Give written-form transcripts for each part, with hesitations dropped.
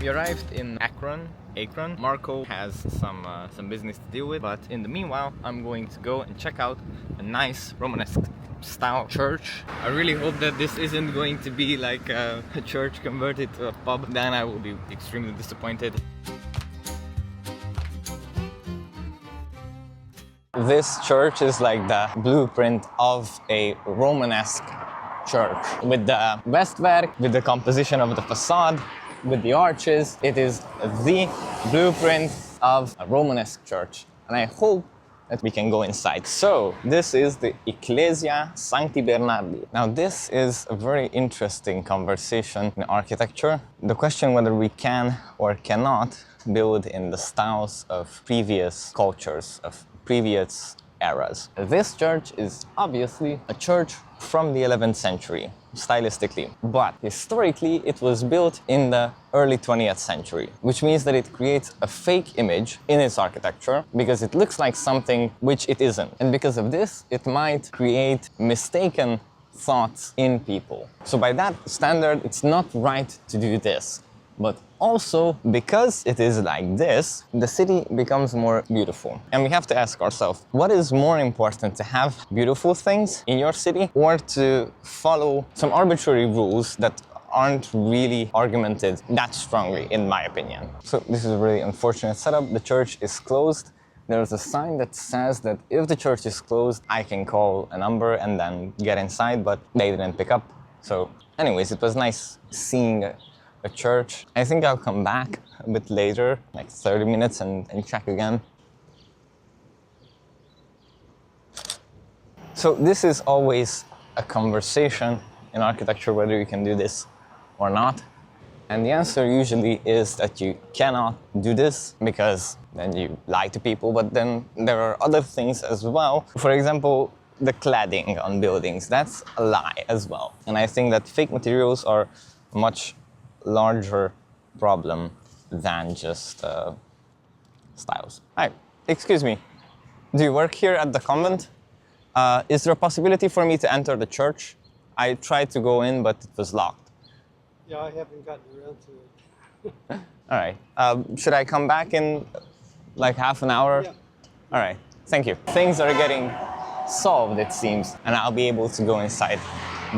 We arrived in Akron. Marco has some business to deal with, but in the meanwhile, I'm going to go and check out a nice Romanesque style church. I really hope that this isn't going to be like a church converted to a pub. Then I will be extremely disappointed. This church is like the blueprint of a Romanesque church. With the Westwerk, with the composition of the facade, with the arches, it is the blueprint of a Romanesque church. And I hope that we can go inside. So, this is the Ecclesia Sancti Bernardi. Now, this is a very interesting conversation in architecture. The question whether we can or cannot build in the styles of previous cultures, of previous eras. This church is obviously a church from the 11th century, stylistically. But historically, it was built in the early 20th century, which means that it creates a fake image in its architecture because it looks like something which it isn't. And because of this, it might create mistaken thoughts in people. So by that standard, it's not right to do this. But also, because it is like this, the city becomes more beautiful. And we have to ask ourselves, what is more important, to have beautiful things in your city or to follow some arbitrary rules that aren't really argumented that strongly, in my opinion? So this is a really unfortunate setup. The church is closed. There's a sign that says that if the church is closed, I can call a number and then get inside, but they didn't pick up. So anyways, it was nice seeing a church. I think I'll come back a bit later, like 30 minutes, and check again. So this is always a conversation in architecture, whether you can do this or not. And the answer usually is that you cannot do this because then you lie to people, but then there are other things as well. For example, the cladding on buildings, that's a lie as well. And I think that fake materials are much larger problem than just styles. Hi, excuse me. Do you work here at the convent? Is there a possibility for me to enter the church? I tried to go in, but it was locked. Yeah, I haven't gotten around to it. All right. Should I come back in like half an hour? Yeah. All right. Thank you. Things are getting solved, it seems, and I'll be able to go inside.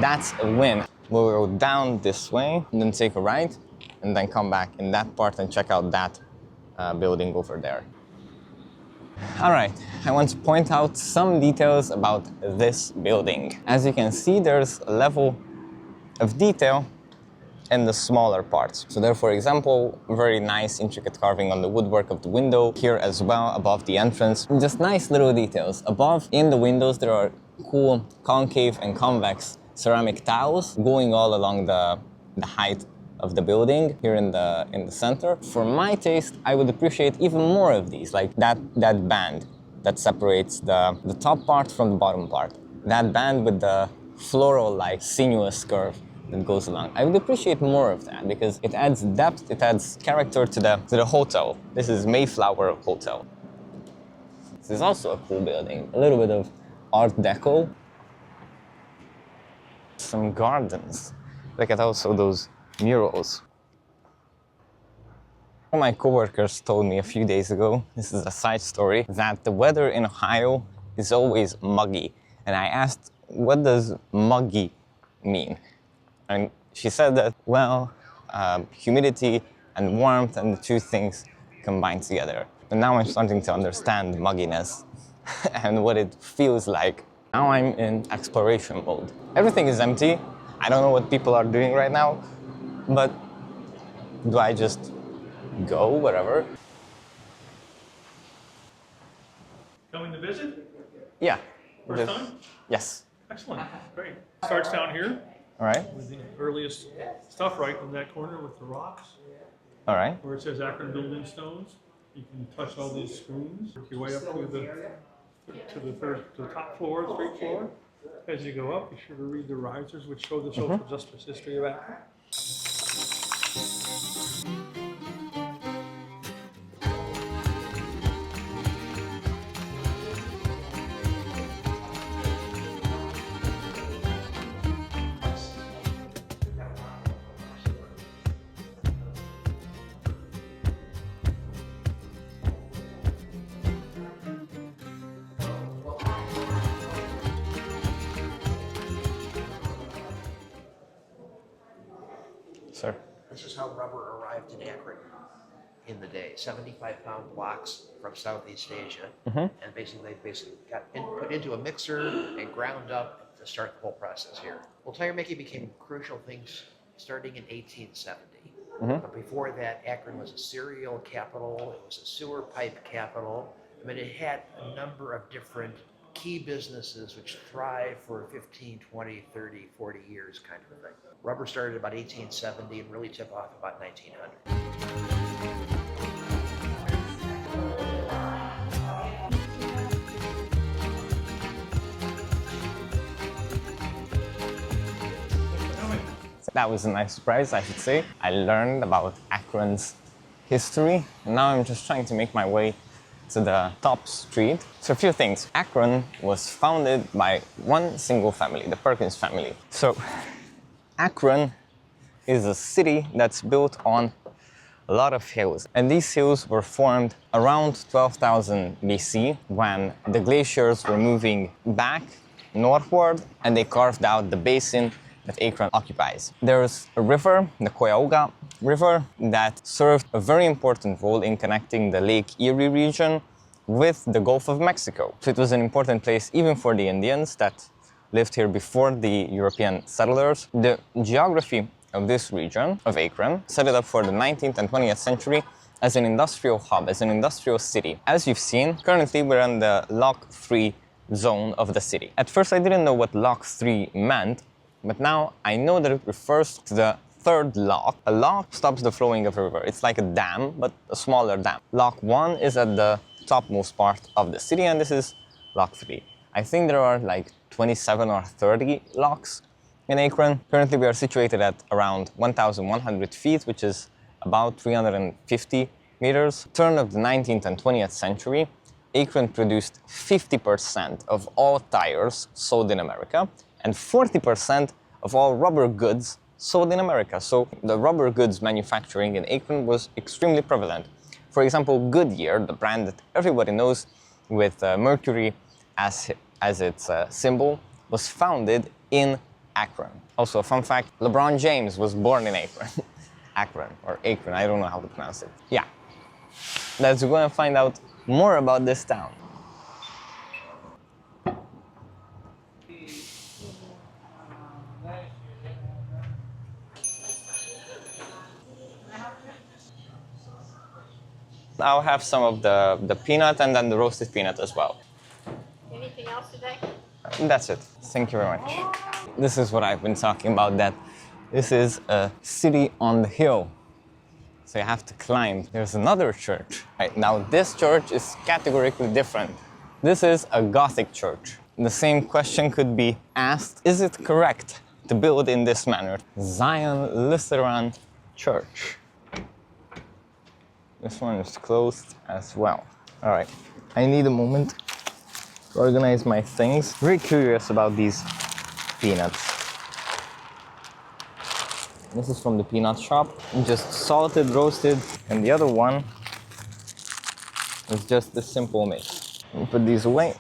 That's a win. We'll go down this way, and then take a right, and then come back in that part and check out that building over there. All right, I want to point out some details about this building. As you can see, there's a level of detail in the smaller parts. So there, for example, very nice intricate carving on the woodwork of the window. Here as well, above the entrance. Just nice little details. Above, in the windows, there are cool concave and convex ceramic tiles going all along the height of the building here in the center. For my taste, I would appreciate even more of these, like that band that separates the top part from the bottom part. That band with the floral-like sinuous curve that goes along. I would appreciate more of that because it adds depth, it adds character to the hotel. This is Mayflower Hotel. This is also a cool building, a little bit of Art Deco. Some gardens. Look at also those murals. One of my coworkers told me a few days ago, this is a side story, that the weather in Ohio is always muggy. And I asked, what does muggy mean? And she said that, well, humidity and warmth and the two things combined together. And now I'm starting to understand mugginess and what it feels like. Now I'm in exploration mode. Everything is empty. I don't know what people are doing right now, but do I just go wherever? Coming to visit? Yeah. First time? Yes. Excellent. Great. Starts down here All right. with the earliest stuff right in that corner with the rocks, All right. where it says Akron Building Stones. You can touch all these screens. Work your way up to the top floor, the street floor. As you go up, be sure to read the risers, which show the social justice history of Akron. Sir. This is how rubber arrived in Akron in the day. 75-pound blocks from Southeast Asia, and basically got put into a mixer and ground up to start the whole process here. Well, tire making became crucial things starting in 1870. But before that, Akron was a cereal capital. It was a sewer pipe capital. I mean, it had a number of different key businesses which thrived for 15, 20, 30, 40 years kind of a thing. Rubber started about 1870 and really took off about 1900. That was a nice surprise, I should say. I learned about Akron's history, and now I'm just trying to make my way to the top street. So a few things. Akron was founded by one single family, the Perkins family. So Akron is a city that's built on a lot of hills. And these hills were formed around 12,000 BC when the glaciers were moving back northward and they carved out the basin that Akron occupies. There's a river, the Cuyahoga River, that served a very important role in connecting the Lake Erie region with the Gulf of Mexico. So it was an important place even for the Indians that lived here before the European settlers. The geography of this region, of Akron, set it up for the 19th and 20th century as an industrial hub, as an industrial city. As you've seen, currently we're in the Lock 3 zone of the city. At first I didn't know what Lock 3 meant, but now I know that it refers to the third lock. A lock stops the flowing of a river. It's like a dam, but a smaller dam. Lock 1 is at the topmost part of the city, and this is Lock 3. I think there are like 27 or 30 locks in Akron. Currently we are situated at around 1,100 feet, which is about 350 meters. Turn of the 19th and 20th century, Akron produced 50% of all tires sold in America and 40% of all rubber goods sold in America. So the rubber goods manufacturing in Akron was extremely prevalent. For example, Goodyear, the brand that everybody knows with Mercury as its symbol, was founded in Akron. Also, a fun fact, LeBron James was born in Akron. Akron, or Akron, I don't know how to pronounce it. Yeah, let's go and find out more about this town. I'll have some of the peanut and then the roasted peanut as well. Anything else today? That's it. Thank you very much. This is what I've been talking about, that this is a city on the hill. So you have to climb. There's another church. Right, now this church is categorically different. This is a Gothic church. The same question could be asked, is it correct to build in this manner? Zion Lutheran Church. This one is closed as well. All right, I need a moment to organize my things. Very curious about these peanuts. This is from the peanut shop, just salted, roasted, and the other one is just the simple mix. I'll put these away.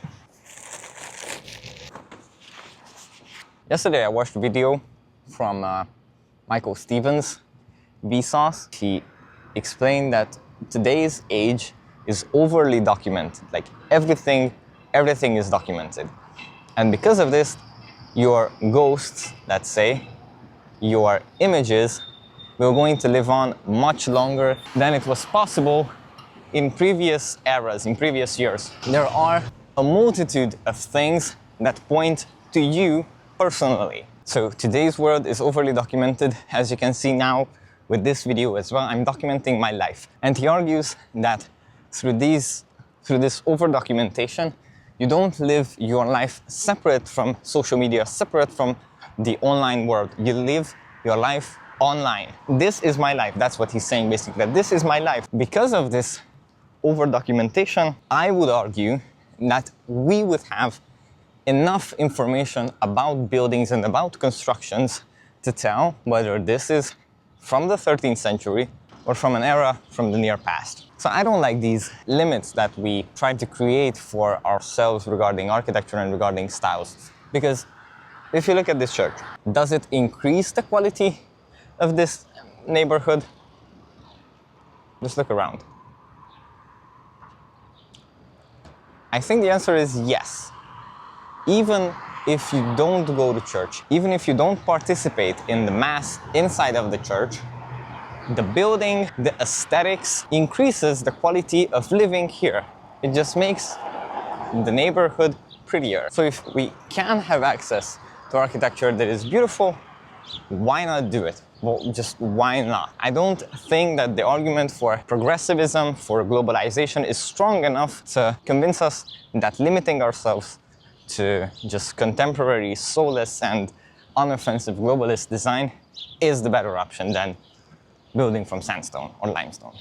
Yesterday I watched a video from Michael Stevens, Vsauce. He explained that today's age is overly documented. Like everything is documented. And because of this, your ghosts, let's say, your images, will going to live on much longer than it was possible in previous eras, in previous years. There are a multitude of things that point to you personally. So today's world is overly documented, as you can see now with this video as well. I'm documenting my life. And he argues that through this over-documentation, you don't live your life separate from social media, separate from the online world. You live your life online. This is my life. That's what he's saying basically, that this is my life. Because of this over-documentation, I would argue that we would have enough information about buildings and about constructions to tell whether this is from the 13th century or from an era from the near past. So I don't like these limits that we try to create for ourselves regarding architecture and regarding styles. Because if you look at this church, does it increase the quality of this neighborhood? Just look around. I think the answer is yes. Even if you don't go to church, even if you don't participate in the mass inside of the church, the building, the aesthetics increases the quality of living here. It just makes the neighborhood prettier. So if we can have access to architecture that is beautiful, why not do it? Well, just why not? I don't think that the argument for progressivism, for globalization is strong enough to convince us that limiting ourselves to just contemporary, soulless and unoffensive globalist design is the better option than building from sandstone or limestone.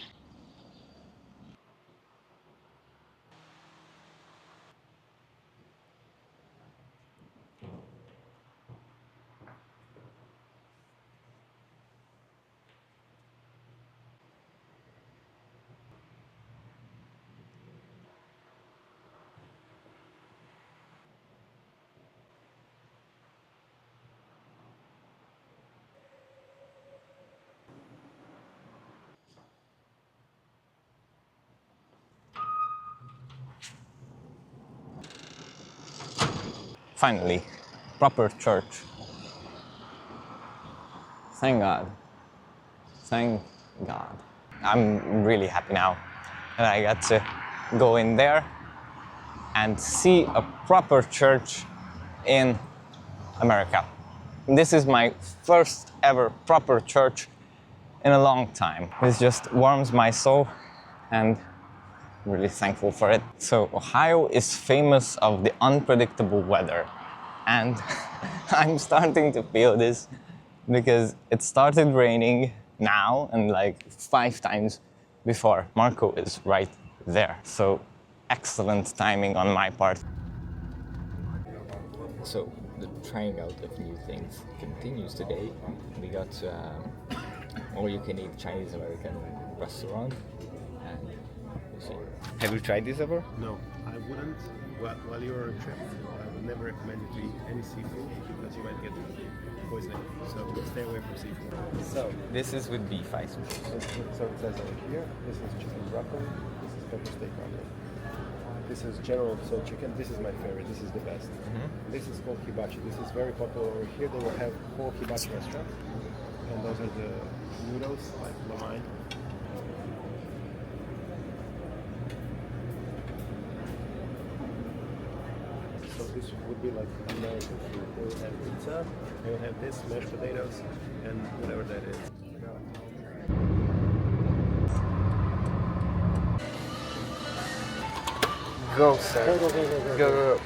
Finally, proper church. Thank God. Thank God. I'm really happy now that I got to go in there and see a proper church in America. This is my first ever proper church in a long time. This just warms my soul and I'm really thankful for it. So Ohio is famous of the unpredictable weather, and I'm starting to feel this because it started raining now and like 5 times before. Marco is right there. So excellent timing on my part. So the trying out of new things continues today. We got all-you-can-eat Chinese American restaurant, and we'll see. Have you tried this ever? No, I wouldn't. While you're on a trip, I would never recommend you to eat any seafood because you might get poisoning. So stay away from seafood. So this is with beef, I suppose. So it says over here, this is chicken broccoli, this is pepper steak onion. This is general so chicken. This is my favorite. This is the best. This is called hibachi. This is very popular over here. They will have whole hibachi restaurant, and those are the noodles like lo mein. So this would be like American food. They will have pizza. They will have this mashed potatoes and whatever that is. Go, sir. Go. Go.